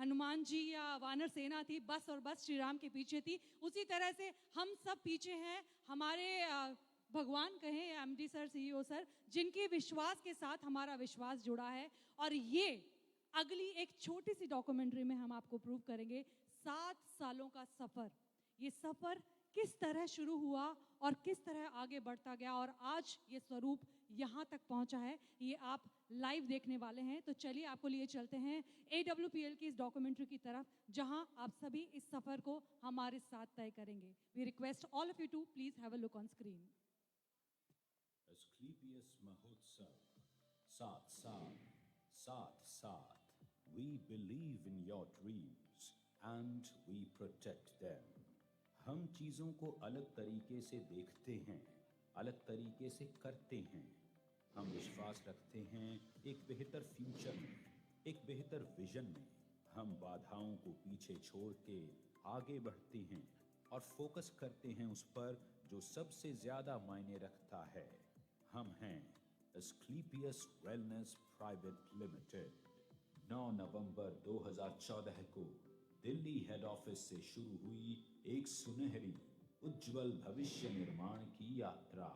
हनुमान जी या वानर सेना थी, बस और बस श्री राम के पीछे थी, उसी तरह से हम सब पीछे हैं हमारे भगवान कहें, एमडी सर, सीईओ सर, जिनके विश्वास के साथ हमारा विश्वास जुड़ा है। और ये अगली एक छोटी सी डॉक्यूमेंट्री में हम आपको प्रूव करेंगे 7 सालों का सफर, ये सफर किस तरह शुरू हुआ और किस तरह आगे बढ़ता गया और आज ये स्वरूप यहाँ तक पहुँचा है, ये आप लाइव देखने वाले हैं। तो चलिए आपको लिए चलते हैं AWPL की इस डॉक्यूमेंट्री की तरफ, जहाँ आप सभी इस सफर को हमारे साथ तय करेंगे। We request all of you to please have a look on screen. Asclepius Mahotsav, साथ साथ, साथ साथ, we believe in your dreams and we protect them. हम चीज़ों को अलग तरीके से देखते हैं, अलग तरीके से करते हैं। हम विश्वास रखते हैं एक बेहतर फ्यूचर में, एक बेहतर विजन में। हम बाधाओं को पीछे छोड़ के आगे बढ़ते हैं और फोकस करते हैं उस पर जो सबसे ज़्यादा मायने रखता है। हम हैं Asclepius Wellness Private Limited। 9 नवंबर 2014 को दिल्ली हेड ऑफिस से शुरू हुई एक सुनहरी उज्जवल भविष्य निर्माण की यात्रा।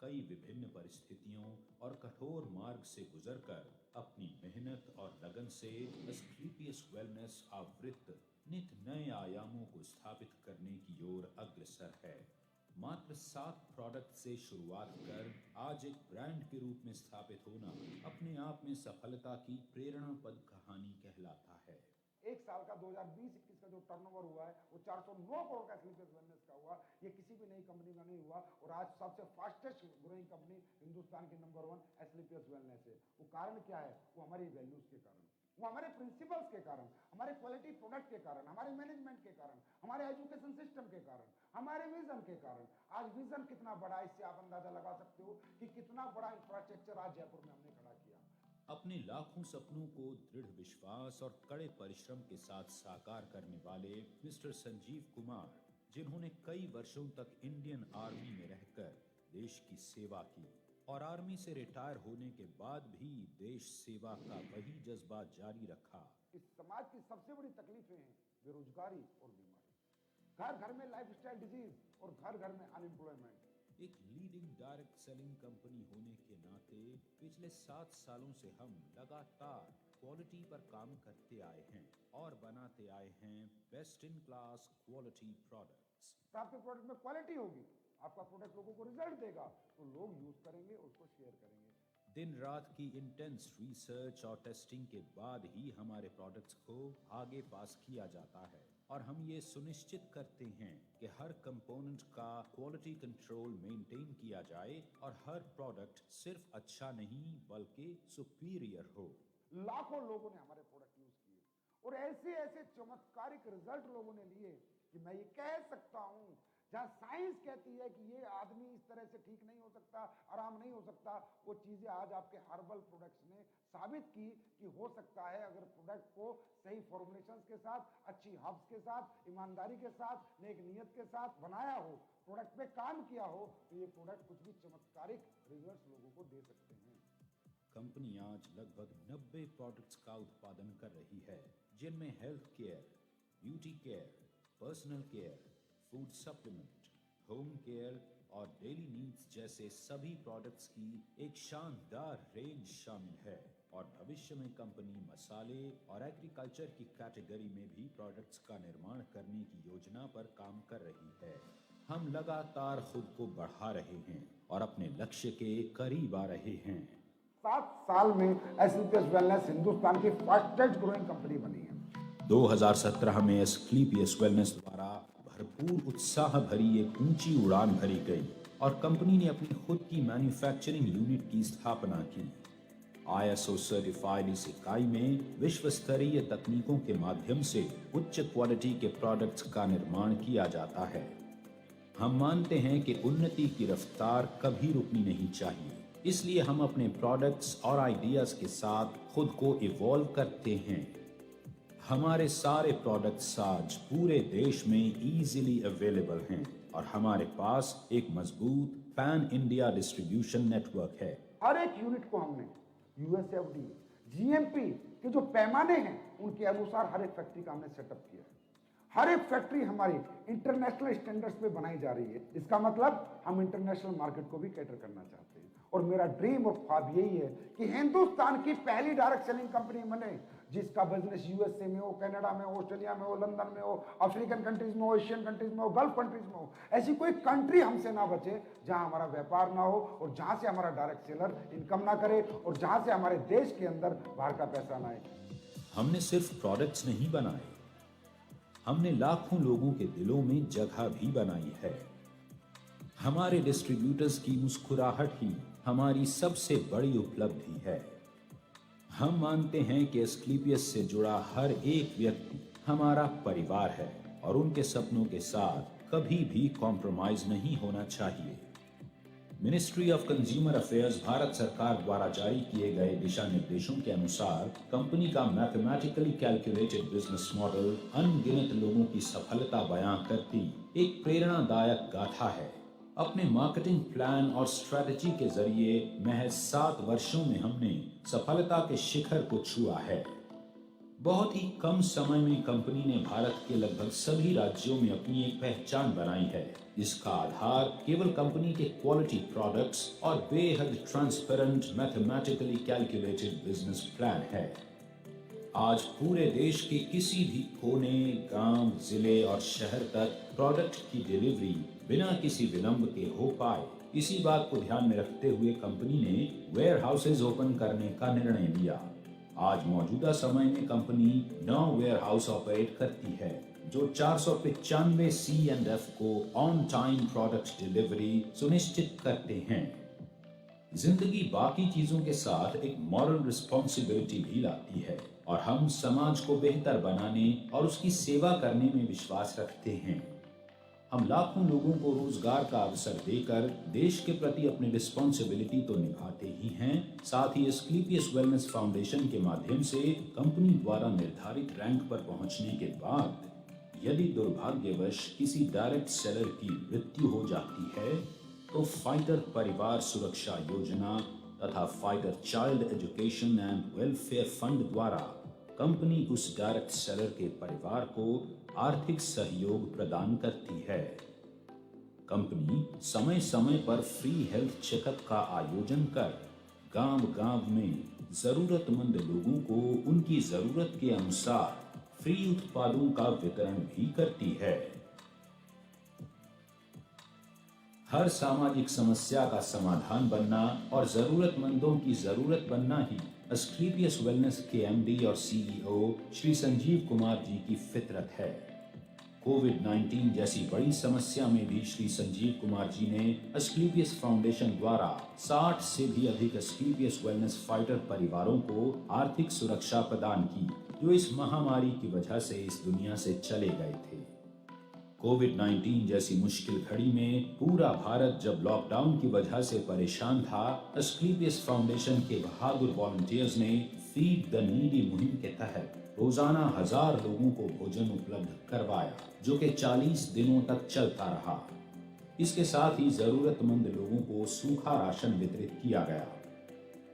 कई विभिन्न परिस्थितियों और कठोर मार्ग से गुजरकर अपनी मेहनत और लगन से Asclepius Wellness आवृत्त नित नए आयामों को स्थापित करने की ओर अग्रसर है। मात्र 7 प्रोडक्ट से शुरुआत कर आज एक ब्रांड के रूप में स्थापित होना अपने आप में सफलता की प्रेरणापद कहानी कहलाता है। एक साल का 2020-21 का जो टर्नओवर हुआ है वो 409 करोड़ का Asclepius Wellness का हुआ। ये किसी भी नई कंपनी का नहीं हुआ और आज सबसे फास्टेस्ट ग्रोइंग कंपनी हिंदुस्तान की नंबर 1 Asclepius Wellness है। वो कारण क्या है? वो हमारी वैल्यूज के कारण, वो हमारे प्रिंसिपल्स के कारण, हमारे क्वालिटी प्रोडक्ट के कारण, हमारे मैनेजमेंट के कारण, हमारे एजुकेशन सिस्टम के कारण, हमारे विजन के कारण। आज विजन कितना बड़ा है इससे आप अंदाजा लगा सकते हो कि कितना बड़ा इंफ्रास्ट्रक्चर आज जयपुर में हमने खड़ा किया। अपने लाखों सपनों को दृढ़ विश्वास और कड़े परिश्रम के साथ साकार करने वाले मिस्टर संजीव कुमार, जिन्होंने कई वर्षों तक इंडियन आर्मी में रहकर देश की सेवा की और आर्मी से रिटायर होने के बाद भी देश सेवा का वही जज्बा जारी रखा। इस समाज की सबसे बड़ी तकलीफें हैं बेरोजगारी और बीमारी, घर घर में लाइफस्टाइल डिजीज और घर घर में अनएम्प्लॉयमेंट। एक लीडिंग डायरेक्ट सेलिंग कंपनी होने के नाते पिछले 7 सालों से हम लगातार क्वालिटी पर काम करते आए हैं और बनाते आए हैं best in class quality products. आपके प्रोडक्ट में क्वालिटी होगी, आपका प्रोडक्ट लोगों को रिजल्ट देगा तो लोग यूज करेंगे, उसको शेयर करेंगे। दिन रात की इंटेंस रिसर्च और टेस्टिंग के बाद ही हमारे प्रोडक्ट्स को आगे पास किया जाता है और हम ये सुनिश्चित करते हैं कि हर कंपोनेंट का क्वालिटी कंट्रोल मेंटेन किया जाए और हर प्रोडक्ट सिर्फ अच्छा नहीं बल्कि सुपीरियर हो। लाखों लोगों ने हमारे प्रोडक्ट यूज किए और ऐसे ऐसे चमत्कारिक रिजल्ट लोगों ने लिए कि मैं ये कह सकता हूँ, जहाँ साइंस कहती है कि ये आदमी इस तरह से ठीक नहीं हो सकता, आराम नहीं हो सकता, वो चीजें आज आपके हर्बल प्रोडक्ट्स ने साबित की कि हो सकता है अगर प्रोडक्ट को सही फॉर्मुलेशंस के साथ, अच्छी हर्ब्स के साथ, ईमानदारी के साथ, नेक नियत के साथ बनाया हो, प्रोडक्ट पे काम किया हो, तो ये प्रोडक्ट कुछ भी चमत्कारिक रिजल्ट्स लोगों को दे सकते हैं। कंपनी आज लगभग 90 प्रोडक्ट्स का उत्पादन कर रही है, जिनमें health care, beauty care, personal care, food supplement, home care और डेली नीड्स जैसे सभी प्रोडक्ट्स की एक शानदार रेंज शामिल है। और भविष्य में कंपनी मसाले और एग्रीकल्चर की कैटेगरी में भी प्रोडक्ट्स का निर्माण करने की योजना पर काम कर रही है। हम लगातार खुद को बढ़ा रहे हैं और अपने लक्ष्य के करीब आ रहे हैं। 7 साल में Asclepius Wellness हिंदुस्तान की फास्टेस्ट ग्रोइंग कंपनी बनी है। 2017 में Asclepius Wellness द्वारा भरपूर उत्साह भरी एक ऊंची उड़ान भरी गई और कंपनी ने अपनी खुद की मैन्युफैक्चरिंग यूनिट की स्थापना की। ISO सर्टिफाइड इस इकाई में विश्व स्तरीय तकनीकों के माध्यम से उच्च क्वालिटी के प्रोडक्ट्स का निर्माण किया जाता है। हम मानते हैं कि उन्नति की रफ्तार कभी रुकनी नहीं चाहिए, इसलिए हम अपने प्रोडक्ट्स और आइडियाज के साथ खुद को इवॉल्व करते हैं। हमारे सारे प्रोडक्ट्स आज पूरे देश में इजीली अवेलेबल हैं और हमारे पास एक मजबूत पैन इंडिया डिस्ट्रीब्यूशन नेटवर्क है। हर एक यूनिट को हमने USFDA, GMP कि जो पैमाने हैं उनके अनुसार हर एक फैक्ट्री का हमने सेटअप किया है। हर एक फैक्ट्री हमारी इंटरनेशनल स्टैंडर्ड्स पे बनाई जा रही है। इसका मतलब हम इंटरनेशनल मार्केट को भी कैटर करना चाहते हैं। और मेरा ड्रीम और ख्वाब यही है कि हिंदुस्तान की पहली डायरेक्ट सेलिंग कंपनी बने, जिसका बिजनेस यूएसए में हो, कनाडा में हो, ऑस्ट्रेलिया में हो, लंदन में हो, अफ्रीकन कंट्रीज में हो, एशियन कंट्रीज में हो, गल्फ कंट्रीज में हो। ऐसी कोई कंट्री हमसे ना बचे जहां हमारा व्यापार ना हो और जहां से हमारा डायरेक्ट सेलर इनकम ना करे और जहां से हमारे देश के अंदर बाहर का पैसा ना आए। हमने सिर्फ प्रोडक्ट्स नहीं बनाए, हमने लाखों लोगों के दिलों में जगह भी बनाई है। हमारे डिस्ट्रीब्यूटर्स की मुस्कुराहट ही हमारी सबसे बड़ी उपलब्धि है। हम मानते हैं कि एस्क्लेपियस से जुड़ा हर एक व्यक्ति हमारा परिवार है और उनके सपनों के साथ कभी भी कॉम्प्रोमाइज नहीं होना चाहिए। Ministry of consumer affairs Bharat सरकार द्वारा जारी किए गए दिशा निर्देशों के अनुसार कंपनी का मैथमेटिकली कैलकुलेटेड बिजनेस मॉडल अनगिनत लोगों की सफलता बयां करती एक प्रेरणादायक गाथा है। अपने मार्केटिंग प्लान और स्ट्रेटजी के जरिए महज 7 वर्षों में हमने सफलता के शिखर को छुआ है। बहुत ही कम समय में कंपनी ने भारत के लगभग सभी राज्यों में अपनी एक पहचान बनाई है, जिसका आधार केवल कंपनी के क्वालिटी प्रोडक्ट्स और बेहद transparent mathematically calculated business plan है। आज पूरे देश के किसी भी कोने, गांव, जिले और शहर तक प्रोडक्ट की डिलीवरी बिना किसी विलंब के हो पाए, इसी बात को ध्यान में रखते हुए कंपनी ने वेयर हाउसेज ओपन करने का निर्णय लिया। आज मौजूदा समय में कंपनी 9 वेयर हाउस ऑपरेट करती है, जो 495 C&F को ऑन टाइम प्रोडक्ट डिलीवरी सुनिश्चित करते हैं। जिंदगी बाकी चीजों के साथ एक मॉरल रिस्पॉन्सिबिलिटी भी लाती है और हम समाज को बेहतर बनाने और उसकी सेवा करने में विश्वास रखते हैं। हम लाखों लोगों को रोजगार का अवसर देकर देश के प्रति अपनी रिस्पॉन्सिबिलिटी तो निभाते ही हैं, साथ ही एस्क्लेपियस वेलनेस फाउंडेशन के माध्यम से कंपनी द्वारा निर्धारित रैंक पर पहुंचने के बाद यदि दुर्भाग्यवश किसी डायरेक्ट सेलर की मृत्यु हो जाती है तो फाइटर परिवार सुरक्षा योजना तथा fighter child education and welfare fund द्वारा कंपनी उस डायरेक्ट सेलर के परिवार को आर्थिक सहयोग प्रदान करती है। कंपनी समय समय पर फ्री हेल्थ चेकअप का आयोजन कर गांव-गांव में जरूरतमंद लोगों को उनकी जरूरत के अनुसार फ्री उत्पादों का वितरण भी करती है। हर सामाजिक समस्या का समाधान बनना और जरूरतमंदों की जरूरत बनना ही एस्क्लेपियस वेलनेस के एमडी और सीईओ श्री संजीव कुमार जी की फितरत है। कोविड-19 जैसी बड़ी समस्या में भी श्री संजीव कुमार जी ने एस्क्लेपियस फाउंडेशन द्वारा 60 से भी अधिक एस्क्लेपियस वेलनेस फाइटर परिवारों को आर्थिक सुरक्षा प्रदान की, जो इस महामारी की वजह से इस दुनिया से चले गए थे। कोविड-19 जैसी मुश्किल घड़ी में पूरा भारत जब लॉकडाउन की वजह से परेशान था, एस्क्लेपियस फाउंडेशन के बहादुर वॉलंटियर्स ने फीड द नीडी मुहिम के तहत रोजाना 1000 लोगों को भोजन उपलब्ध करवाया, जो कि 40 दिनों तक चलता रहा। इसके साथ ही जरूरतमंद लोगों को सूखा राशन वितरित किया गया।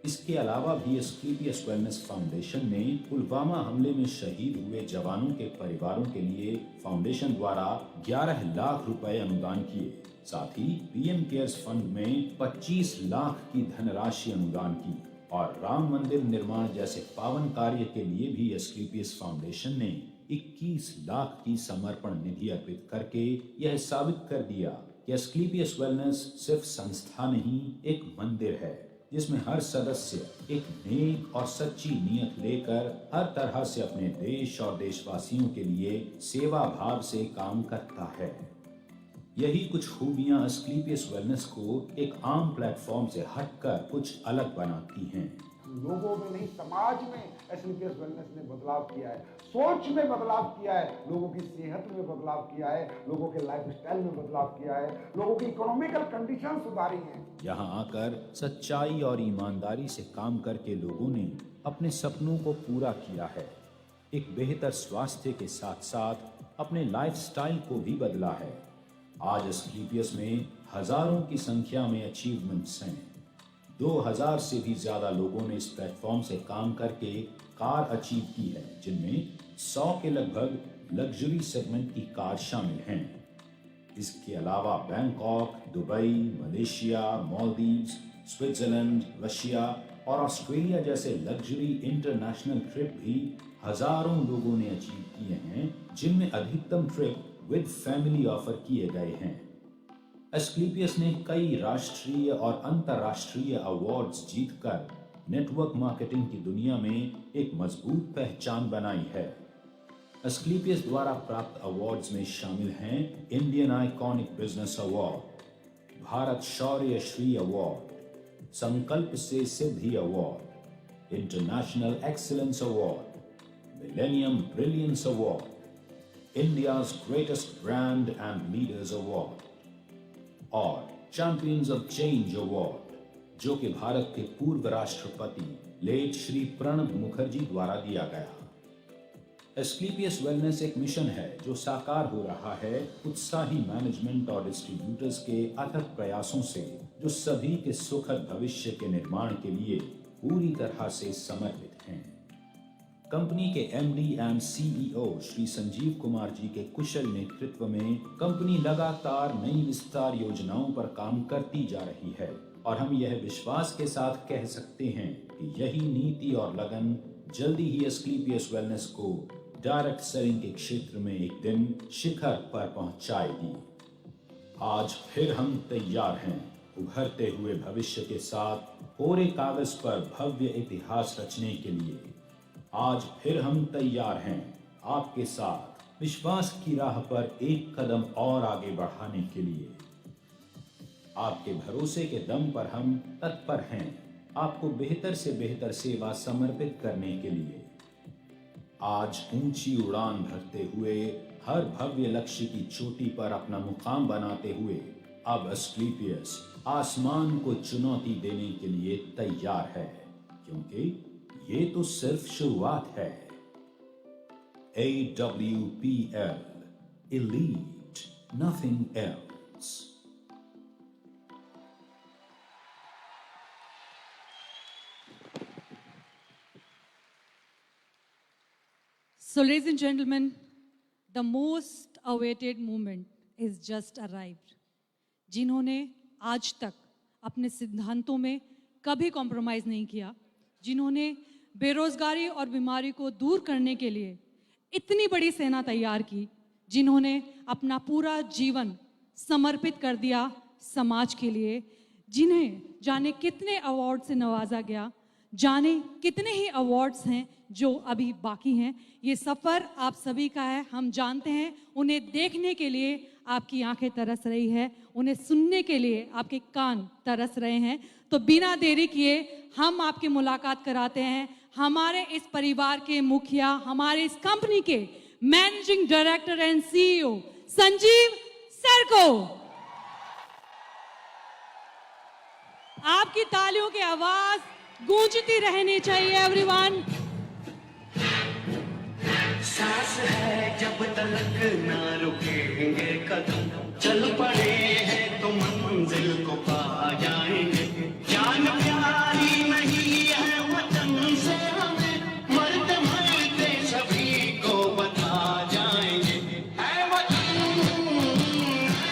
इसके अलावा भी एस्क्लेपियस वेलनेस फाउंडेशन ने पुलवामा हमले में शहीद हुए जवानों के परिवारों के लिए फाउंडेशन द्वारा 11 लाख रुपए अनुदान किए। साथ ही पीएम केयर्स फंड में 25 लाख की धनराशि अनुदान की और राम मंदिर निर्माण जैसे पावन कार्य के लिए भी एस्क्लेपियस फाउंडेशन ने 21 लाख की समर्पण निधि अर्पित करके यह साबित कर दिया कि एस्क्लेपियस वेलनेस सिर्फ संस्था नहीं, एक मंदिर है जिसमें हर सदस्य एक नेक और सच्ची नियत लेकर हर तरह से अपने देश और देशवासियों के लिए सेवा भाव से काम करता है। यही कुछ खूबियां एस्क्लेपियस वेलनेस को एक आम प्लेटफॉर्म से हटकर कुछ अलग बनाती हैं। लोगों में नहीं, समाज में एस्क्लेपियस वेलनेस ने बदलाव किया है, सोच में बदलाव किया है, लोगों की सेहत में बदलाव किया है, लोगों के लाइफस्टाइल में बदलाव किया है, लोगों की इकोनॉमिकल कंडीशन सुधारी हैं। यहाँ आकर सच्चाई और ईमानदारी से काम करके लोगों ने अपने सपनों को पूरा किया है। एक बेहतर स्वास्थ्य के साथ साथ अपने लाइफस्टाइल को भी बदला है। आज एस्क्लेपियस में हजारों की संख्या में अचीवमेंट्स हैं। 2000 से भी ज्यादा लोगों ने इस प्लेटफॉर्म से काम करके कार अचीव की है, जिनमें 100 के लगभग लग्जरी सेगमेंट की कार शामिल हैं। इसके अलावा Bangkok, Dubai, Malaysia, Maldives, Switzerland, Russia और ऑस्ट्रेलिया जैसे लग्जरी इंटरनेशनल ट्रिप भी हजारों लोगों ने अचीव किए हैं, जिनमें अधिकतम ट्रिप विद फैमिली ऑफर किए गए हैं। एस्क्लेपियस ने कई राष्ट्रीय और अंतर्राष्ट्रीय अवार्ड्स जीतकर नेटवर्क मार्केटिंग की दुनिया में एक मजबूत पहचान बनाई है। एस्क्लेपियस द्वारा प्राप्त अवार्ड्स में शामिल हैं Indian iconic business award, Bharat शौर्य श्री अवार्ड, संकल्प से सिद्धि award, international excellence award, millennium brilliance award, India's greatest brand and leaders award और चैंपियंस ऑफ चेंज अवार्ड, जो कि भारत के पूर्व राष्ट्रपति लेट श्री प्रणब मुखर्जी द्वारा दिया गया। एस्क्लेपियस वेलनेस एक मिशन है जो साकार हो रहा है उत्साही मैनेजमेंट और डिस्ट्रीब्यूटर्स के अथक प्रयासों से, जो सभी के सुखद भविष्य के निर्माण के लिए पूरी तरह से समर्पित हैं। कंपनी के MD and CEO Shri Sanjeev Kumar ji के कुशल नेतृत्व में कंपनी लगातार नई विस्तार योजनाओं पर काम करती जा रही है और हम यह विश्वास के साथ कह सकते हैं कि यही नीति और लगन जल्दी ही एस्क्लेपियस वेलनेस को डायरेक्ट सेलिंग के क्षेत्र में एक दिन शिखर पर पहुंचाएगी। आज फिर हम तैयार हैं उभरते हुए भविष्य के साथ कोरे कागज पर भव्य इतिहास रचने के लिए। आज फिर हम तैयार हैं आपके साथ विश्वास की राह पर एक कदम और आगे बढ़ाने के लिए। आपके भरोसे के दम पर हम तत्पर हैं आपको बेहतर से बेहतर सेवा समर्पित करने के लिए। आज ऊंची उड़ान भरते हुए हर भव्य लक्ष्य की चोटी पर अपना मुकाम बनाते हुए अब एस्क्लेपियस आसमान को चुनौती देने के लिए तैयार है, क्योंकि ये तो सिर्फ शुरुआत है। AWPL, Elite, nothing else. So, ladies and gentlemen, the most awaited moment is just arrived. जिन्होंने आज तक अपने सिद्धांतों में कभी कॉम्प्रोमाइज नहीं किया, जिन्होंने बेरोजगारी और बीमारी को दूर करने के लिए इतनी बड़ी सेना तैयार की, जिन्होंने अपना पूरा जीवन समर्पित कर दिया समाज के लिए, जिन्हें जाने कितने अवार्ड से नवाजा गया, जाने कितने ही अवार्ड्स हैं जो अभी बाकी हैं। ये सफ़र आप सभी का है, हम जानते हैं। उन्हें देखने के लिए आपकी आंखें तरस रही है, उन्हें सुनने के लिए आपके कान तरस रहे हैं। तो बिना देरी किए हम आपकी मुलाकात कराते हैं हमारे इस परिवार के मुखिया, हमारे इस कंपनी के managing director and CEO Sanjeev sir को। आपकी तालियों की आवाज गूंजती रहनी चाहिए एवरीवन। सांस है जब तक ना रुकेंगे कदम, चल पड़े हैं तो मंजिल को पा जाएंगे। जान प्यारी नहीं है वतन से हमें, मरते मरते सभी को बता जाएंगे। है वतन,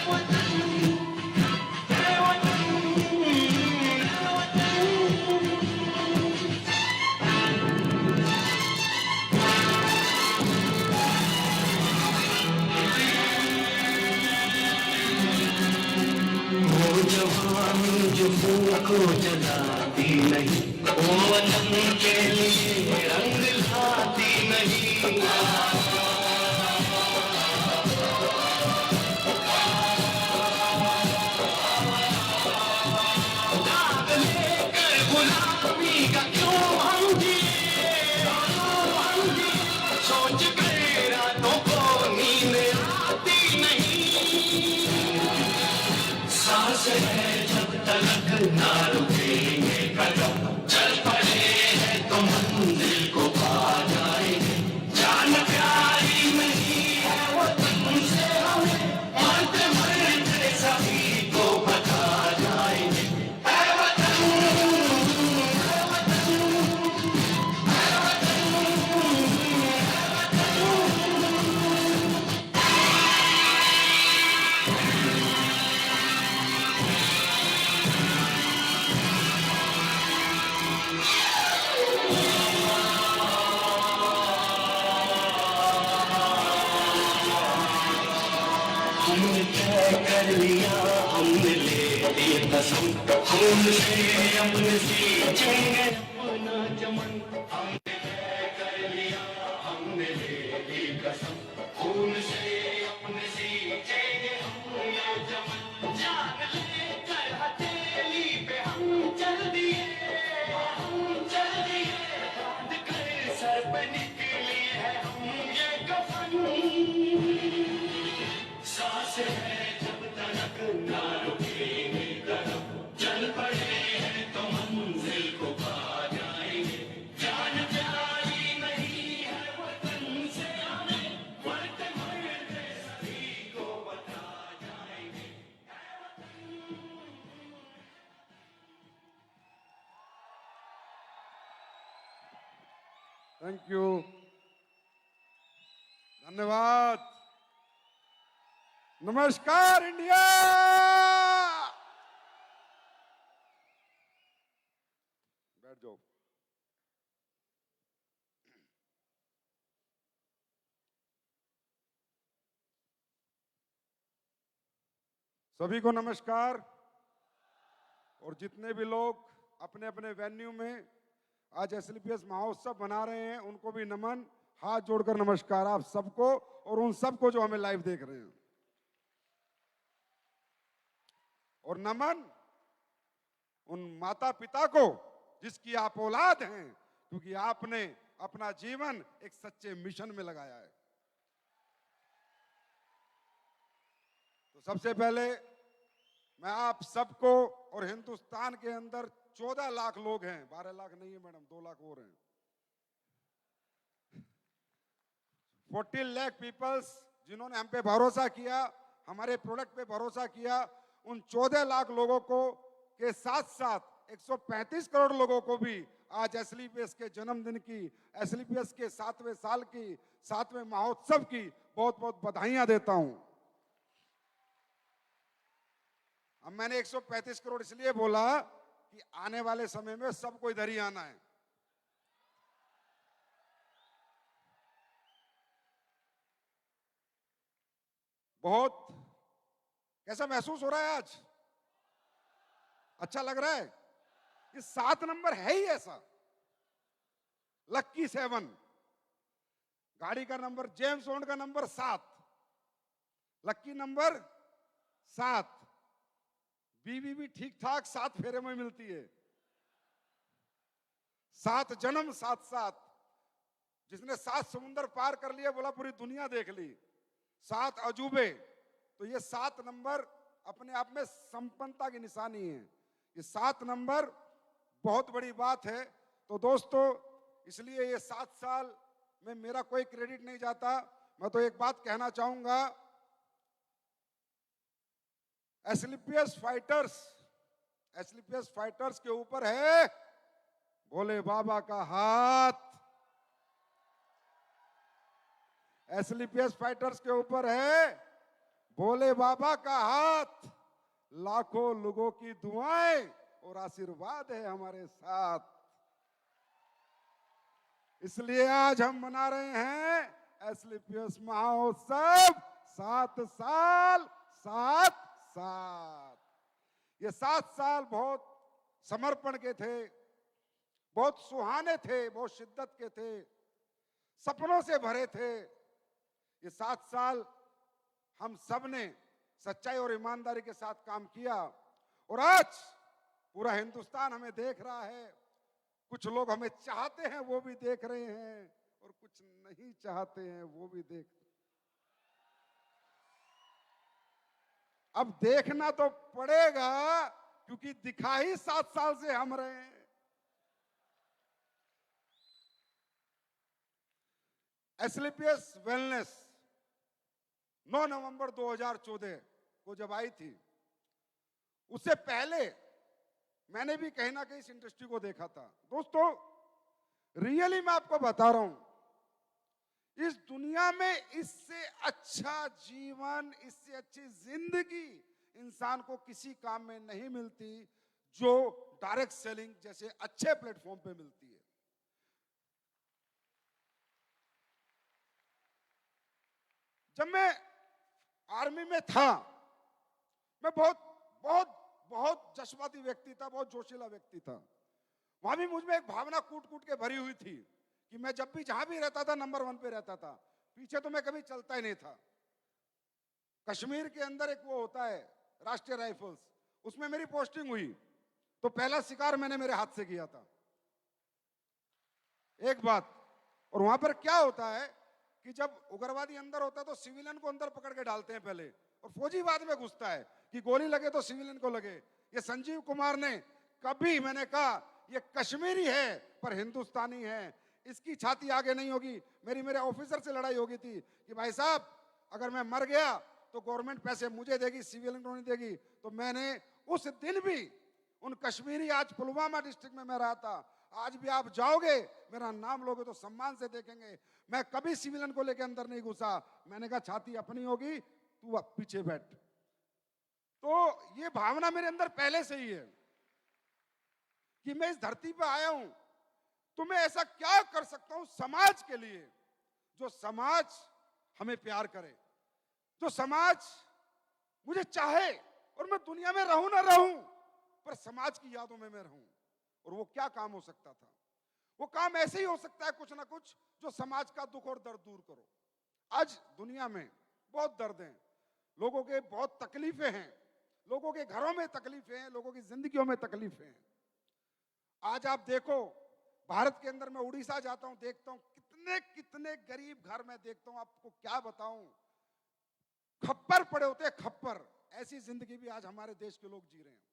वतन, है वतन, है वतन। जवानी जो फूल को जलाती नहीं, वो वतन के लिए रंग लाती नहीं। दाग लेकर गुलामी का क्यों हम जिए, सोच कर रातों को नींद आती नहीं। सांस है जब तक ना रुकेंगे कदम, चल पड़े हैं तो मंजिल को पा जाएंगे। जान प्यारी नहीं है वतन से हमें, मरते मरते सभी को बता जाएंगे। है वतन, हमने तय कर लिया, हमने ले ली कसम, खून से अपने सींचेंगे अपना चमन। हमने तय कर लिया, हमने ले ली कसम, खून से अपने सींचेंगे अपना चमन। जान लेकर हथेली पे हम चल दिए, हम चल दिए, बांध कर सर पे निकली है हम ये कफन। सांस है जब तक ना रुकेगी कदम, चल पड़े हैं तो मंजिल को पा जाएंगे। जान प्यारी नहीं है वतन से हमें, मरते मरते सभी को बता जाएंगे। थैंक यू, धन्यवाद। नमस्कार इंडिया। बैठ जाओ। सभी को नमस्कार। और जितने भी लोग अपने अपने वेन्यू में आज एसएलपीएस महोत्सव मना रहे हैं उनको भी नमन, हाथ जोड़कर नमस्कार आप सबको, और उन सबको जो हमें लाइव देख रहे हैं। और नमन उन माता पिता को जिसकी आप औलाद हैं, क्योंकि आपने अपना जीवन एक सच्चे मिशन में लगाया है। तो सबसे पहले मैं आप सबको, और हिंदुस्तान के अंदर 14 लाख लोग हैं, 12 लाख नहीं है मैडम, 2 लाख और हैं, 14 लाख पीपल्स जिन्होंने हम पे भरोसा किया, हमारे प्रोडक्ट पे भरोसा किया, उन 14 लाख लोगों को के साथ साथ 135 करोड़ लोगों को भी आज एसएलपीएस के जन्मदिन की, एसएलपीएस के 7वें साल की, 7वें महोत्सव की बहुत बहुत बधाइयां देता हूं। अब मैंने 135 करोड़ इसलिए बोला कि आने वाले समय में सबको इधर ही आना है। बहुत कैसा महसूस हो रहा है आज? अच्छा लग रहा है? ये 7 नंबर है ही ऐसा, लक्की 7, गाड़ी का नंबर, जेम्स बॉन्ड का नंबर 7, लक्की नंबर 7, बीवी भी ठीक ठाक 7 फेरे में मिलती है, 7 जन्म 7, जिसने 7 समुंदर पार कर लिया बोला पूरी दुनिया देख ली, 7 अजूबे। तो ये 7 नंबर अपने आप में संपन्नता की निशानी है। ये 7 नंबर बहुत बड़ी बात है। तो दोस्तों, इसलिए ये 7 साल में मेरा कोई क्रेडिट नहीं जाता। मैं तो एक बात कहना चाहूंगा, एसएलपीएस फाइटर्स के ऊपर है भोले बाबा का हाथ। एसएलपीएस फाइटर्स के ऊपर है भोले बाबा का हाथ, लाखों लोगों की दुआएं और आशीर्वाद है हमारे साथ। इसलिए आज हम मना रहे हैं एसएलपीएस महोत्सव 7 साल 7 साल। ये 7 साल बहुत समर्पण के थे, बहुत सुहाने थे, बहुत शिद्दत के थे, सपनों से भरे थे। ये 7 साल हम सब ने सच्चाई और ईमानदारी के साथ काम किया, और आज पूरा हिंदुस्तान हमें देख रहा है। कुछ लोग हमें चाहते हैं वो भी देख रहे हैं, और कुछ नहीं चाहते हैं वो भी देख। अब देखना तो पड़ेगा, क्योंकि दिखा ही 7 साल से हम रहे हैं। एसएलपीएस वेलनेस 9 नवंबर 2014 को जब आई थी, उससे पहले मैंने भी कहीं ना कहीं इस इंडस्ट्री को देखा था। दोस्तों, रियली मैं आपको बता रहा हूं, इस दुनिया में इससे अच्छा जीवन, इससे अच्छी जिंदगी इंसान को किसी काम में नहीं मिलती जो डायरेक्ट सेलिंग जैसे अच्छे प्लेटफॉर्म पे मिलती है। जब मैं आर्मी में था, मैं बहुत बहुत बहुत जज्बाती व्यक्ति था, बहुत जोशीला व्यक्ति था। वहां भी मुझ में एक भावना कूट कूट के भरी हुई थी कि मैं जब भी जहां भी रहता था नंबर 1 पे रहता था, पीछे तो मैं कभी चलता ही नहीं था। कश्मीर के अंदर एक वो होता है राष्ट्रीय राइफल्स, उसमें मेरी पोस्टिंग हुई, तो पहला शिकार मैंने मेरे हाथ से किया था। एक बात, और वहां पर क्या होता है कि जब उग्रवादी अंदर होता है तो सिविलियन को अंदर पकड़ के डालते हैं पहले, और फौजी बाद में घुसता है कि गोली लगे तो सिविलियन को लगे। ये संजीव कुमार ने कभी, मैंने कहा ये कश्मीरी है पर हिंदुस्तानी है, इसकी छाती आगे नहीं होगी। मेरे ऑफिसर से लड़ाई हो गई थी कि भाई साहब अगर मैं मर गया तो गवर्नमेंट पैसे मुझे देगी, सिविलियन को नहीं देगी। तो मैंने उस दिन भी उन कश्मीरी, आज पुलवामा डिस्ट्रिक्ट में मैं रहा था, आज भी आप जाओगे मेरा नाम लोगे तो सम्मान से देखेंगे। मैं कभी सिविलियन को लेकर अंदर नहीं घुसा, मैंने कहा छाती अपनी होगी, तू पीछे बैठ। तो ये भावना मेरे अंदर पहले से ही है कि मैं इस धरती पे आया हूं तो मैं ऐसा क्या कर सकता हूं समाज के लिए, जो समाज हमें प्यार करे, जो समाज मुझे चाहे, और मैं दुनिया में रहूं ना रहूं पर समाज की यादों में मैं रहूं। और वो क्या काम हो सकता था? वो काम ऐसे ही हो सकता है कुछ ना कुछ जो समाज का दुख और दर्द दूर करो। आज दुनिया में बहुत दर्द हैं, लोगों के बहुत तकलीफें हैं, लोगों के घरों में तकलीफें हैं, लोगों की जिंदगियों में तकलीफें हैं। आज आप देखो भारत के अंदर, मैं उड़ीसा जाता हूं, देखता हूं कितने कितने गरीब घर में देखता हूं, आपको क्या बताऊं, खप्पर पड़े होते हैं, खप्पर। ऐसी जिंदगी भी आज हमारे देश के लोग जी रहे हैं।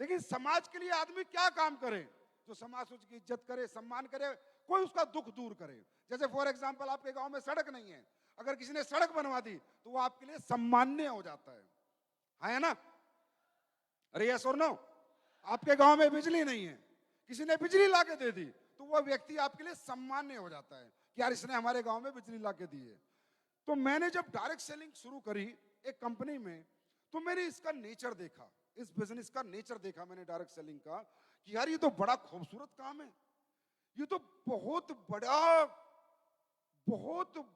लेकिन समाज के लिए आदमी क्या काम करे? जो समाज उसकी इज्जत करे, सम्मान करे, कोई उसका दुख दूर करे। जैसे फॉर एग्जांपल आपके गांव में सड़क नहीं है, अगर किसी ने सड़क बनवा दी तो वो आपके लिए सम्मान्य हो जाता है ना? अरे यस और नो? आपके गांव में बिजली नहीं है, किसी ने बिजली लाके दे दी तो वो व्यक्ति आपके लिए सम्मान्य हो जाता है कि यार इसने हमारे गांव में बिजली लाके दी है। तो मैंने जब डायरेक्ट सेलिंग शुरू करी एक कंपनी में, तो मैंने इसका नेचर देखा, इस बिजनेस का नेचर देखा मैंने डायरेक्ट सेलिंग का, कि यार ये तो बड़ा खूबसूरत काम है, ये तो बहुत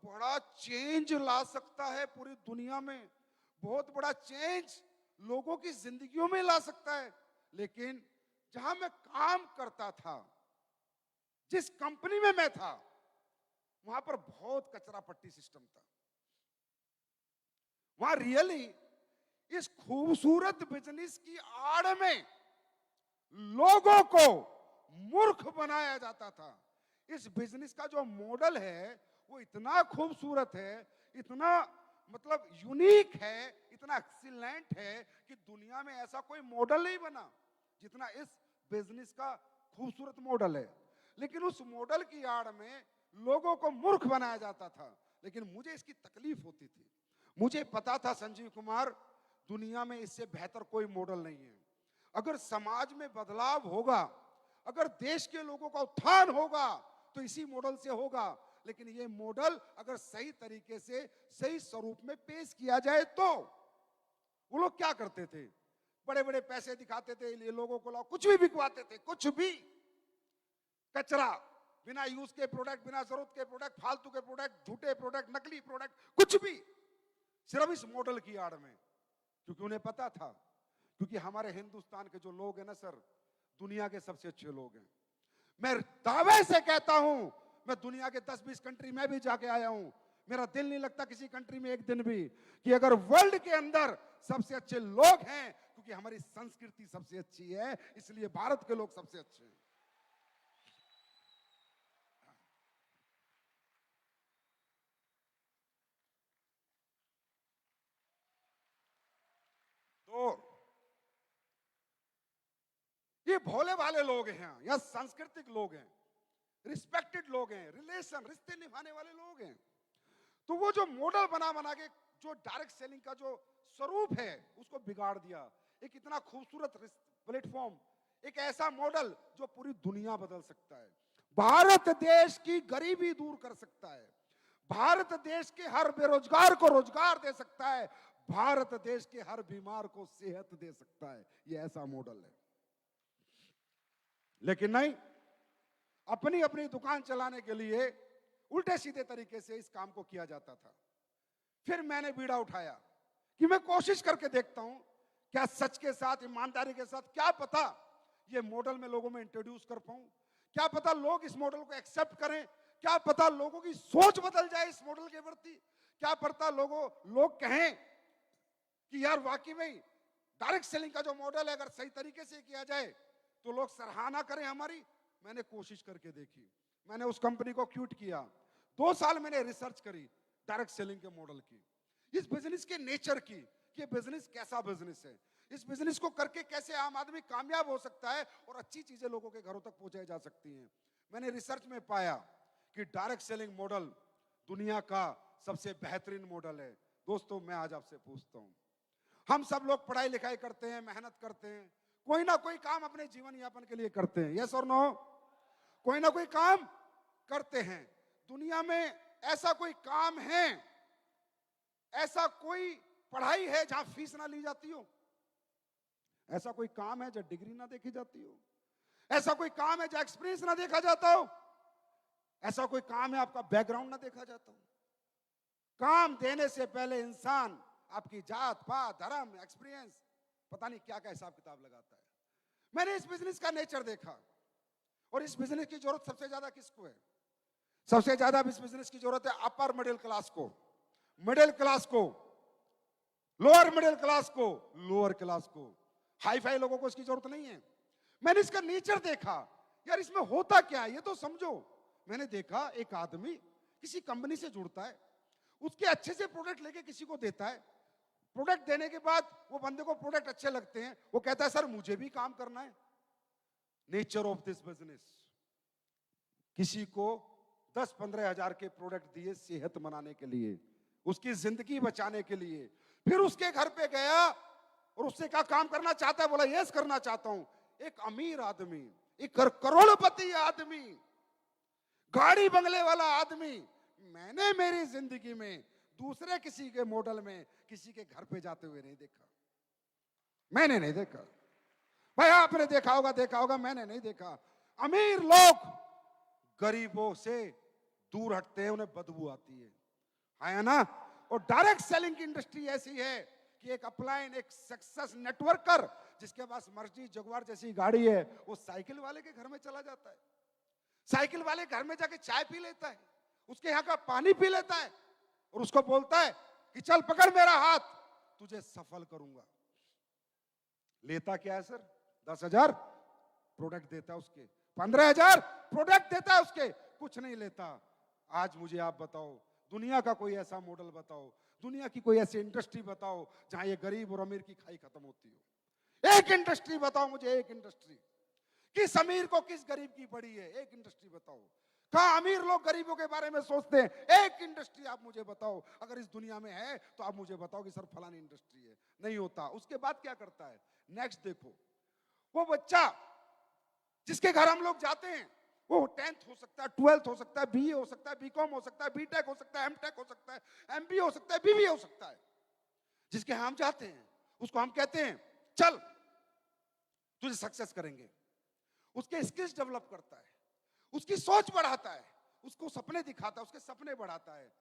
बड़ा चेंज ला सकता है पूरी दुनिया में, बहुत बड़ा चेंज लोगों की जिंदगियों में ला सकता है। लेकिन जहां मैं काम करता था, जिस कंपनी में मैं था, वहां पर बहुत कचरा पट्टी सिस्टम था। वहां रियली इस खूबसूरत बिजनेस की आड़ में लोगों को मूर्ख बनाया जाता था। इस बिजनेस का जो मॉडल है वो इतना खूबसूरत है, इतना मतलब यूनिक है, इतना एक्सीलेंट है कि दुनिया में ऐसा कोई मॉडल नहीं बना जितना इस बिजनेस का खूबसूरत मॉडल है। लेकिन उस मॉडल की आड़ में लोगों को मूर्ख बनाया जाता था। लेकिन मुझे इसकी तकलीफ होती थी, मुझे पता था संजीव कुमार दुनिया में इससे बेहतर कोई मॉडल नहीं है। अगर समाज में बदलाव होगा, अगर देश के लोगों का उत्थान होगा तो इसी मॉडल से होगा। लेकिन ये मॉडल अगर सही तरीके से सही स्वरूप में पेश किया जाए तो वो लोग क्या करते थे, बड़े बड़े पैसे दिखाते थे, ये लोगों को कुछ भी बिकवाते थे, कुछ भी कचरा, बिना यूज के प्रोडक्ट, बिना जरूरत के प्रोडक्ट, फालतू के प्रोडक्ट, झूठे प्रोडक्ट, नकली प्रोडक्ट, कुछ भी, सिर्फ इस मॉडल की आड़ में। क्योंकि उन्हें पता था, क्योंकि हमारे हिंदुस्तान के जो लोग हैं ना सर, दुनिया के सबसे अच्छे लोग हैं। मैं दावे से कहता हूं, मैं दुनिया के 10-20 कंट्री में भी जाके आया हूं, मेरा दिल नहीं लगता किसी कंट्री में एक दिन भी कि अगर वर्ल्ड के अंदर सबसे अच्छे लोग हैं, क्योंकि हमारी संस्कृति सबसे अच्छी है, इसलिए भारत के लोग सबसे अच्छे हैं। तो ये भोले भाले लोग हैं या सांस्कृतिक लोग हैं, रिस्पेक्टेड लोग हैं, रिलेशन, रिश्ते निभाने वाले लोग हैं। तो वो जो मॉडल बना बना के जो डायरेक्ट सेलिंग का जो स्वरूप है उसको बिगाड़ दिया। एक इतना खूबसूरत प्लेटफॉर्म, एक ऐसा मॉडल जो पूरी दुनिया बदल सकता है, भारत देश की गरीबी दूर कर सकता है, भारत देश के हर बेरोजगार को रोजगार दे सकता है, भारत देश के हर बीमार को सेहत दे सकता है। ये ऐसा मॉडल है। लेकिन नहीं, अपनी अपनी दुकान चलाने के लिए उल्टे सीधे तरीके से इस काम को किया जाता था। फिर मैंने बीड़ा उठाया कि मैं कोशिश करके देखता हूं क्या सच के साथ, ईमानदारी के साथ, क्या पता ये मॉडल में लोगों में इंट्रोड्यूस कर पाऊं, क्या पता लोग इस मॉडल को एक्सेप्ट करें, क्या पता लोगों की सोच बदल जाए इस मॉडल के प्रति, क्या पता लोग कहें कि यार वाकई में डायरेक्ट सेलिंग का जो मॉडल है अगर सही तरीके से किया जाए तो लोग सराहना करें हमारी। मैंने कोशिश करके देखी, मैंने उस कंपनी को क्यूट किया, 2 साल मैंने रिसर्च करी डायरेक्ट सेलिंग के मॉडल की, इस बिजनेस के नेचर की, कि ये बिजनेस कैसा बिजनेस है, इस बिजनेस को करके कैसे आम आदमी कामयाब हो सकता है और अच्छी चीजें लोगों के घरों तक पहुंचाई जा सकती हैं। मैंने रिसर्च में पाया कि डायरेक्ट सेलिंग मॉडल दुनिया का सबसे बेहतरीन मॉडल है। दोस्तों, मैं आज आपसे पूछता हूं, हम सब लोग पढ़ाई लिखाई करते हैं, मेहनत करते हैं, कोई ना कोई काम अपने जीवन यापन के लिए करते हैं, यस और नो? कोई ना कोई काम करते हैं। दुनिया में ऐसा कोई काम है, ऐसा कोई पढ़ाई है जहां फीस ना ली जाती हो? ऐसा कोई काम है जहां डिग्री ना देखी जाती हो? ऐसा कोई काम है जहां एक्सपीरियंस ना देखा जाता हो? ऐसा कोई काम है आपका बैकग्राउंड ना देखा जाता हो? काम देने से पहले इंसान आपकी जात पात, धर्म, एक्सपीरियंस, पता नहीं क्या क्या हिसाब किताब लगाता है। मैंने इस बिजनेस का नेचर देखा और इस बिजनेस की जरूरत सबसे ज्यादा किसको है? सबसे ज्यादा इस बिजनेस की जरूरत है अपर मिडिल क्लास को, मिडिल क्लास को, लोअर मिडिल क्लास को, लोअर क्लास को। हाई फाई लोगों को इसकी जरूरत नहीं है। मैंने इसका नेचर देखा, यार इसमें होता क्या है ये तो समझो। मैंने देखा एक आदमी किसी कंपनी से जुड़ता है, उसके अच्छे से प्रोडक्ट लेके किसी को देता है, प्रोडक्ट देने के बाद वो बंदे को प्रोडक्ट अच्छे लगते हैं, वो कहता है सर मुझे भी काम करना है। नेचर ऑफ दिस बिजनेस, किसी को 10-15 हजार के प्रोडक्ट दिए सेहत बनाने के लिए, उसकी जिंदगी बचाने के लिए। फिर उसके घर पे गया और उससे कहा काम करना चाहता है? बोला यस करना चाहता हूं। एक अमीर आदमी, एक करोड़पति आदमी, गाड़ी बंगले वाला आदमी, मैंने मेरी जिंदगी में दूसरे किसी के मॉडल में किसी के घर पे जाते हुए नहीं देखा। मैंने नहीं देखा भाई, आपने देखा होगा, मैंने नहीं देखा। अमीर लोग गरीबों से दूर हटते हैं, उन्हें बदबू आती है ना? और डायरेक्ट सेलिंग की इंडस्ट्री ऐसी है कि एक अपलाइन, एक सक्सेस नेटवर्कर जिसके पास मर्जी जगुआर जैसी गाड़ी है, वो साइकिल वाले के घर में चला जाता है, साइकिल वाले घर में जाके चाय पी लेता है, उसके यहाँ का पानी पी लेता है और उसको बोलता है कि चल पकड़ मेरा हाथ, तुझे सफल करूंगा। लेता क्या है सर? 10,000 प्रोडक्ट देता है उसके, 15,000 प्रोडक्ट देता है उसके, कुछ नहीं लेता। आज मुझे आप बताओ, दुनिया का कोई ऐसा मॉडल बताओ, दुनिया की कोई ऐसी इंडस्ट्री बताओ जहां ये गरीब और अमीर की खाई खत्म होती हो। एक इंडस्ट्री बताओ मुझे, एक इंडस्ट्री। किस अमीर को किस गरीब की पड़ी है? एक इंडस्ट्री बताओ। कहां अमीर लोग गरीबों के बारे में सोचते हैं? एक इंडस्ट्री आप मुझे बताओ। अगर इस दुनिया में है तो आप मुझे बताओ कि सर फलानी इंडस्ट्री है। नहीं होता। उसके बाद क्या करता है? नेक्स्ट देखो, वो बच्चा जिसके घर हम लोग जाते हैं, वो 10th हो सकता है, 12th हो सकता है, बीए हो सकता है, बीकॉम हो सकता है, बीटेक हो सकता है, एमटेक हो सकता है, एमबीए हो सकता है, बीबीए हो सकता है। जिसके हम जाते हैं उसको हम कहते हैं चल तुझे सक्सेस करेंगे। उसके स्किल्स डेवलप करता है, उसकी सोच बढ़ाता है, उसको सपने दिखाता है, उसके सपने बढ़ाता है,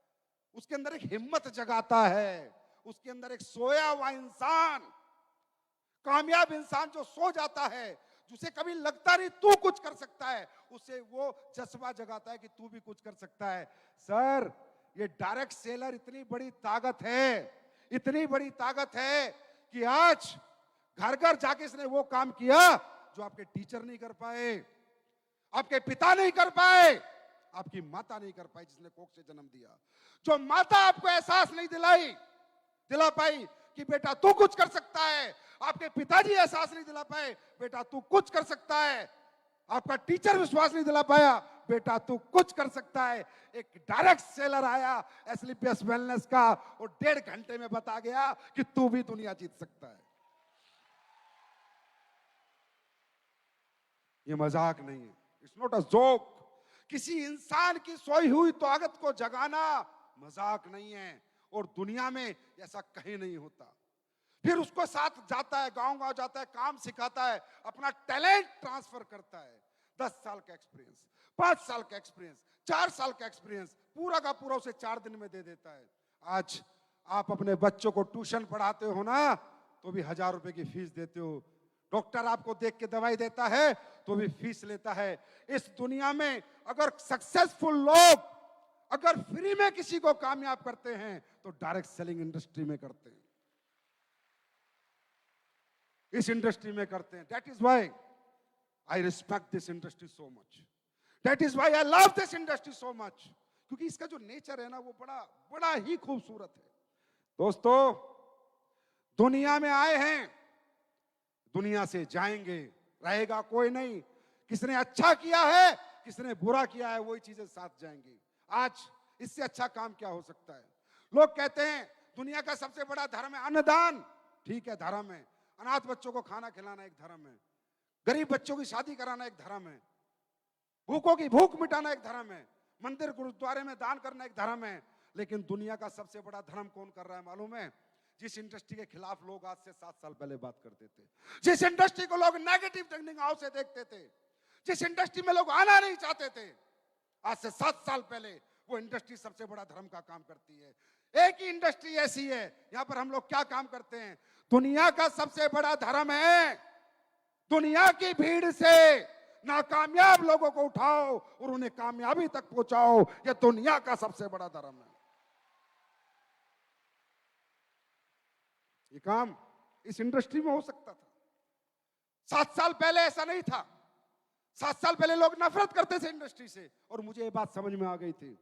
उसके अंदर एक हिम्मत जगाता है, उसके अंदर एक सोया हुआ इंसान, कामयाब इंसान जो सो जाता है, जिसे कभी लगता नहीं तू कुछ कर सकता है, उसे वो जज्बा जगाता है कि तू भी कुछ कर सकता है। सर ये डायरेक्ट सेलर इतनी बड़ी ताकत है, इतनी बड़ी ताकत है कि आज घर घर जाके इसने वो काम किया जो आपके टीचर नहीं कर पाए, आपके पिता नहीं कर पाए, आपकी माता नहीं कर पाई जिसने कोख से जन्म दिया। जो माता आपको एहसास नहीं दिला पाई कि बेटा तू कुछ कर सकता है, आपके पिताजी एहसास नहीं दिला पाए बेटा तू कुछ कर सकता है, आपका टीचर विश्वास नहीं दिला पाया बेटा तू कुछ कर सकता है, एक डायरेक्ट सेलर आया एसलीपीएस वेलनेस का और 1.5 घंटे में बता गया कि तू भी दुनिया जीत सकता है। ये मजाक नहीं है, इट्स नॉट अ जोक। किसी इंसान की सोई हुई ताकत को जगाना मजाक नहीं है और दुनिया में ऐसा कहीं नहीं होता। फिर उसको साथ जाता है, गांव जाता है, काम सिखाता है, अपना टैलेंट ट्रांसफर करता है। 10 साल का एक्सपीरियंस, 5 साल का एक्सपीरियंस, 4 साल का एक्सपीरियंस पूरा का पूरा उसे 4 दिन में दे देता है। आज आप अपने बच्चों को ट्यूशन पढ़ाते हो ना, तो भी 1000 रुपए की फीस देते हो। डॉक्टर आपको देख के दवाई देता है तो भी फीस लेता है। इस दुनिया में अगर सक्सेसफुल लोग अगर फ्री में किसी को कामयाब करते हैं तो डायरेक्ट सेलिंग इंडस्ट्री में करते हैं, इस इंडस्ट्री में करते हैं। That is why I respect this industry so much, that is why I love this industry so much, क्योंकि इसका जो नेचर है ना वो बड़ा ही खूबसूरत है। दोस्तों, दुनिया में आए हैं, दुनिया से जाएंगे, रहेगा कोई नहीं। किसने अच्छा किया है, किसने बुरा किया है, वही चीजें साथ जाएंगी। आज इससे अच्छा काम क्या हो सकता है? लोग कहते हैं दुनिया का सबसे बड़ा धर्म है अन्नदान। ठीक है, धर्म है। अनाथ बच्चों को खाना खिलाना एक धर्म है, गरीब बच्चों की शादी कराना एक धर्म है, भूखों की भूख मिटाना एक धर्म है, मंदिर गुरुद्वारे में दान करना एक धर्म है। लेकिन दुनिया का सबसे बड़ा धर्म कौन कर रहा है मालूम है? जिस इंडस्ट्री के खिलाफ लोग आज से 7 साल पहले बात करते थे, जिस इंडस्ट्री को लोग नेगेटिव टेक्निक हाउस से देखते थे, जिस इंडस्ट्री में लोग आना नहीं चाहते थे, आज से 7 साल पहले वो इंडस्ट्री सबसे बड़ा धर्म का काम करती है। एक ही इंडस्ट्री ऐसी है, यहां पर हम लोग क्या काम करते हैं? दुनिया का सबसे बड़ा धर्म है दुनिया की भीड़ से नाकामयाब लोगों को उठाओ और उन्हें कामयाबी तक पहुंचाओ। यह दुनिया का सबसे बड़ा धर्म है। ये काम इस इंडस्ट्री में हो सकता था। 7 साल पहले ऐसा नहीं था। 7 साल पहले लोग नफरत करते थे इंडस्ट्री से, और मुझे ये बात समझ में आ गई थी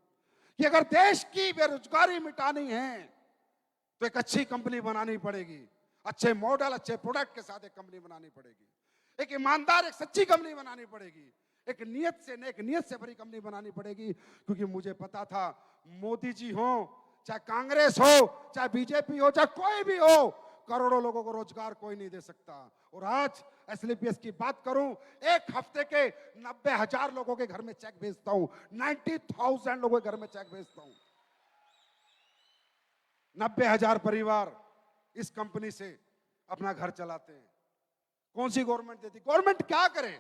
कि अगर देश की बेरोजगारी मिटानी है तो एक अच्छी कंपनी बनानी पड़ेगी, अच्छे मॉडल, अच्छे प्रोडक्ट के साथ एक कंपनी बनानी पड़ेगी, एक ईमानदार, एक सच्ची कंपनी बनानी पड़ेगी, एक नीयत से भरी कंपनी बनानी पड़ेगी। क्योंकि मुझे पता था मोदी जी हो, चाहे कांग्रेस हो, चाहे बीजेपी हो, चाहे कोई भी हो, करोड़ों लोगों को रोजगार कोई नहीं दे सकता। और आज एसएलपीएस की बात करूं, एक हफ्ते के 90,000 लोगों के घर में चेक भेजता हूं, 90,000 लोगों के घर में चेक भेजता हूं। 90,000 परिवार इस कंपनी से अपना घर चलाते हैं। कौन सी गवर्नमेंट देती? गवर्नमेंट क्या करे?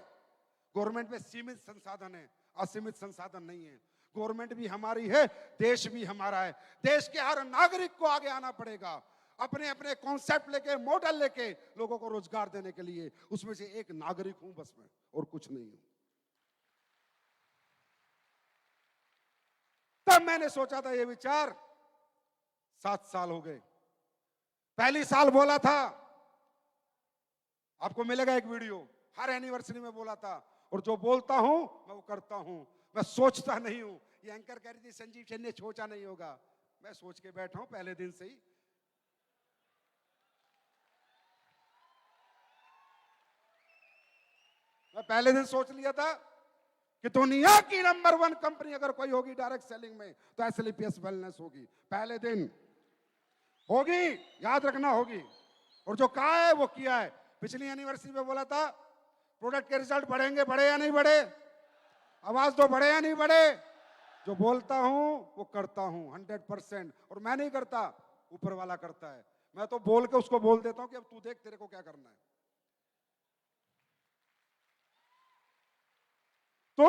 गवर्नमेंट में सीमित संसाधन है, असीमित संसाधन नहीं है। गवर्नमेंट भी हमारी है, देश भी हमारा है। देश के हर नागरिक को आगे आना पड़ेगा, अपने अपने कॉन्सेप्ट लेके, मॉडल लेके लोगों को रोजगार देने के लिए। उसमें से एक नागरिक हूं बस मैं, और कुछ नहीं हूं। तब मैंने सोचा था ये विचार। 7 साल हो गए। पहली साल बोला था, आपको मिलेगा एक वीडियो, हर एनिवर्सरी में बोला था, और जो बोलता हूं मैं वो करता हूं। मैं सोचता नहीं हूं। ये एंकर कह रही थी संजीव सेन ने सोचा नहीं होगा, मैं सोच के बैठा हूं पहले दिन से ही। मैं पहले दिन सोच लिया था कि दुनिया की नंबर 1 कंपनी अगर कोई होगी डायरेक्ट सेलिंग में तो एसएलपीएस वेलनेस होगी। पहले दिन होगी, याद रखना होगी। और जो कहा है वो किया है। पिछली एनिवर्सरी में बोला था प्रोडक्ट के रिजल्ट बढ़ेंगे, बढ़े या नहीं बढ़े? आवाज दो, बढ़े या नहीं बढ़े? जो बोलता हूं वो करता हूं 100%। और मैं नहीं करता, ऊपर वाला करता है। मैं तो बोल के उसको बोल देता हूं कि अब तू देख तेरे को क्या करना है। तो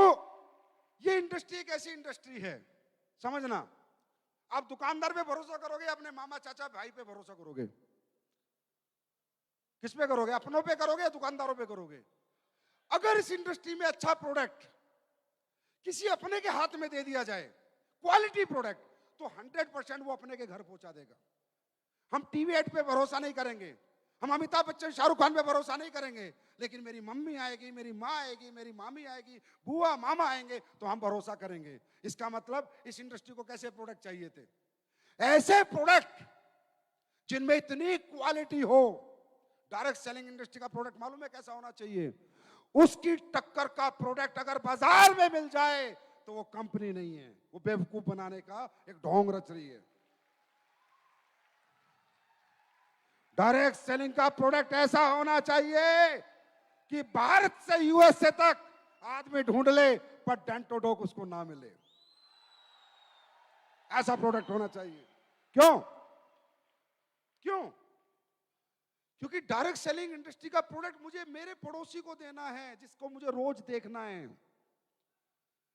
ये इंडस्ट्री एक ऐसी इंडस्ट्री है, समझना। आप दुकानदार पे भरोसा करोगे, अपने मामा चाचा भाई पे भरोसा करोगे? किस पे करोगे? अपनों पे करोगे या दुकानदारों पे करोगे? अगर इस इंडस्ट्री में अच्छा प्रोडक्ट किसी अपने के हाथ में दे दिया जाए, क्वालिटी प्रोडक्ट, तो 100% वो अपने के घर पहुंचा देगा। हम टीवी एड पे भरोसा नहीं करेंगे, हम अमिताभ बच्चन, शाहरुख खान पे भरोसा नहीं करेंगे, लेकिन मेरी मम्मी आएगी, मेरी माँ आएगी, मेरी मामी आएगी, बुआ मामा आएंगे तो हम भरोसा करेंगे। इसका मतलब इस इंडस्ट्री को कैसे प्रोडक्ट चाहिए थे? ऐसे प्रोडक्ट जिनमें इतनी क्वालिटी हो। डायरेक्ट सेलिंग इंडस्ट्री का प्रोडक्ट मालूम है कैसा होना चाहिए? उसकी टक्कर का प्रोडक्ट अगर बाजार में मिल जाए तो वो कंपनी नहीं है, वो बेवकूफ बनाने का एक ढोंग रच रही है। डायरेक्ट सेलिंग का प्रोडक्ट ऐसा होना चाहिए कि भारत से यूएसए तक आदमी ढूंढ ले पर डेंटोडोक उसको ना मिले। ऐसा प्रोडक्ट होना चाहिए। क्यों? क्यों? क्योंकि डायरेक्ट सेलिंग इंडस्ट्री का प्रोडक्ट मुझे मेरे पड़ोसी को देना है, जिसको मुझे रोज देखना है,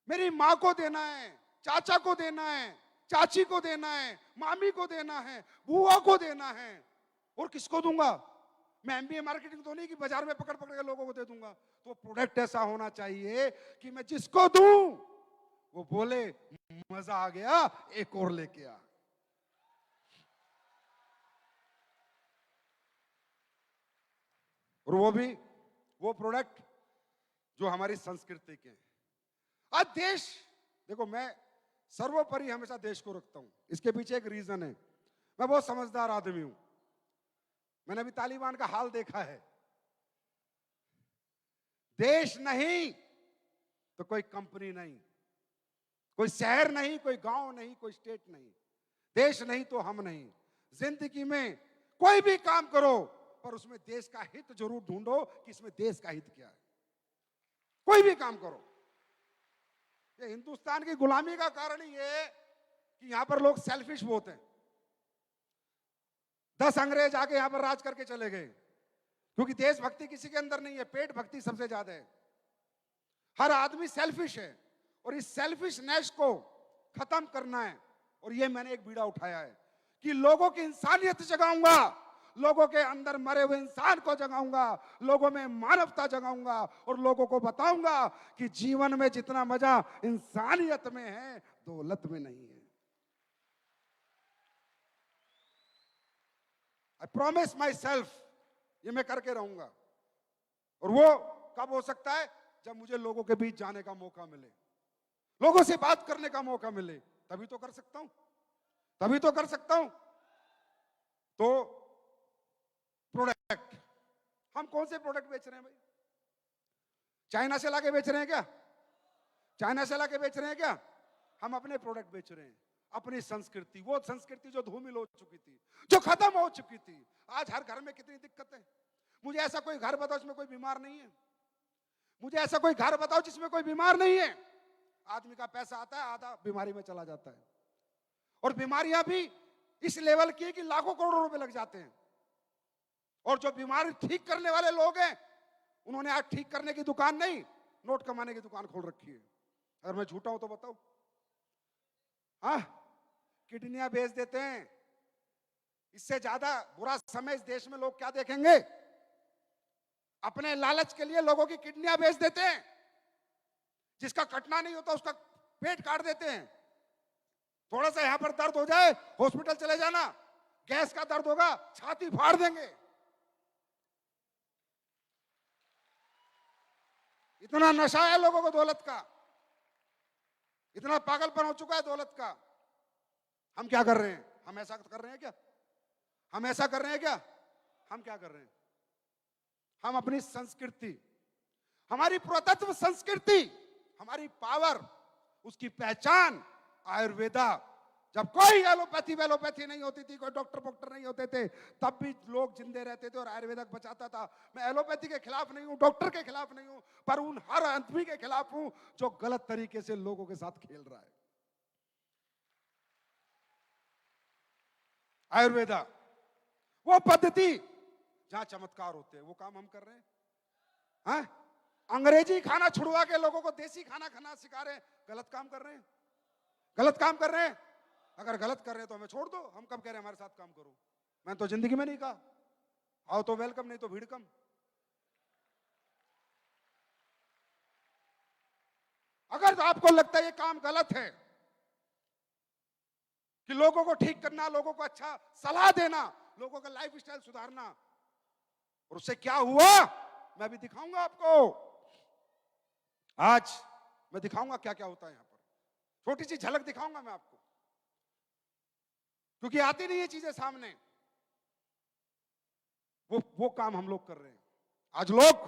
मेरी मां को देना है, चाचा को देना है, चाची को देना है, मामी को देना है, बुआ को देना है, और किसको दूंगा? मैं एमबीए मार्केटिंग तो नहीं कि बाजार में पकड़ पकड़ के लोगों को दे दूंगा। तो प्रोडक्ट ऐसा होना चाहिए कि मैं जिसको दूं वो बोले मजा आ गया, एक और लेके आ। और वो प्रोडक्ट जो हमारी संस्कृति के हैं। आज देश, देखो मैं सर्वोपरि हमेशा देश को रखता हूं, इसके पीछे एक रीजन है। मैं बहुत समझदार आदमी हूं। मैंने अभी तालिबान का हाल देखा है। देश नहीं तो कोई कंपनी नहीं, कोई शहर नहीं, कोई गांव नहीं, कोई स्टेट नहीं। देश नहीं तो हम नहीं। जिंदगी में कोई भी काम करो पर उसमें देश का हित जरूर ढूंढो कि इसमें देश का हित क्या है। कोई भी काम करो। ये हिंदुस्तान की गुलामी का कारण ही है कि यहां पर लोग सेल्फिश बहुत हैं। 10 अंग्रेज आके यहां पर राज करके चले गए क्योंकि देशभक्ति किसी के अंदर नहीं है, पेट भक्ति सबसे ज्यादा है। हर आदमी सेल्फिश है और इस सेल्फिशनेस को खत्म करना है। और ये मैंने एक बीड़ा उठाया है कि लोगों की इंसानियत जगाऊंगा, लोगों के अंदर मरे हुए इंसान को जगाऊंगा, लोगों में मानवता जगाऊंगा और लोगों को बताऊंगा कि जीवन में जितना मजा इंसानियत में है दौलत में नहीं है। आई प्रॉमिस माई सेल्फ, ये मैं करके रहूंगा। और वो कब हो सकता है? जब मुझे लोगों के बीच जाने का मौका मिले, लोगों से बात करने का मौका मिले, तभी तो कर सकता हूं, तभी तो कर सकता हूं। तो प्रोडक्ट, हम कौन से प्रोडक्ट बेच रहे हैं भाई? चाइना से लाके बेच रहे हैं क्या? चाइना से लाके बेच रहे हैं क्या? हम अपने प्रोडक्ट बेच रहे हैं, अपनी संस्कृति, वो संस्कृति जो धूमिल हो चुकी थी, जो खत्म हो चुकी थी। आज हर घर में कितनी दिक्कत है। मुझे ऐसा कोई घर बताओ जिसमें कोई बीमार नहीं है। मुझे ऐसा कोई घर बताओ जिसमें कोई बीमार नहीं है। आदमी का पैसा आता है, आधा बीमारी में चला जाता है। और बीमारियां भी इस लेवल की कि लाखों करोड़ों रुपए लग जाते हैं। और जो बीमारी ठीक करने वाले लोग हैं, उन्होंने आज ठीक करने की दुकान नहीं, नोट कमाने की दुकान खोल रखी है। अगर मैं झूठा हूं तो बताओ। हाँ, किडनियां बेच देते हैं। इससे ज्यादा बुरा समय इस देश में लोग क्या देखेंगे? अपने लालच के लिए लोगों की किडनियां बेच देते हैं। जिसका कटना नहीं होता उसका पेट काट देते हैं। थोड़ा सा यहां पर दर्द हो जाए, हॉस्पिटल चले जाना। गैस का दर्द होगा, छाती फाड़ देंगे। इतना नशा है लोगों को दौलत का, इतना पागलपन हो चुका है दौलत का। हम क्या कर रहे हैं? हम ऐसा कर रहे हैं क्या? हम ऐसा कर रहे हैं क्या? हम क्या कर रहे हैं? हम अपनी संस्कृति, हमारी पुरातत्व संस्कृति, हमारी पावर, उसकी पहचान आयुर्वेदा। जब कोई एलोपैथी नहीं होती थी, कोई डॉक्टर नहीं होते थे, तब भी लोग जिंदे रहते थे और आयुर्वेदा बचाता था। मैं एलोपैथी के खिलाफ नहीं हूं, डॉक्टर के खिलाफ नहीं हूं, पर उन हर आदमी के खिलाफ हूं जो गलत तरीके से लोगों के साथ खेल रहा है। आयुर्वेदा वो पद्धति जहां चमत्कार होते हैं, वो काम हम कर रहे हैं। हाँ? अंग्रेजी खाना छुड़वा के लोगों को देसी खाना खाना सिखा रहे हैं। गलत काम कर रहे हैं, गलत काम कर रहे हैं। अगर गलत कर रहे हैं तो हमें छोड़ दो। हम कब कह रहे हैं हमारे साथ काम करो? मैंने तो जिंदगी में नहीं कहा। आओ तो वेलकम, नहीं तो भीड़ कम। अगर तो आपको लगता है ये काम गलत है कि लोगों को ठीक करना, लोगों को अच्छा सलाह देना, लोगों का लाइफ स्टाइल सुधारना, और उससे क्या हुआ मैं भी दिखाऊंगा आपको। आज मैं दिखाऊंगा क्या क्या होता है यहां पर। छोटी सी झलक दिखाऊंगा मैं आपको, क्योंकि आती नहीं है चीजें सामने। वो काम हम लोग कर रहे हैं। आज लोग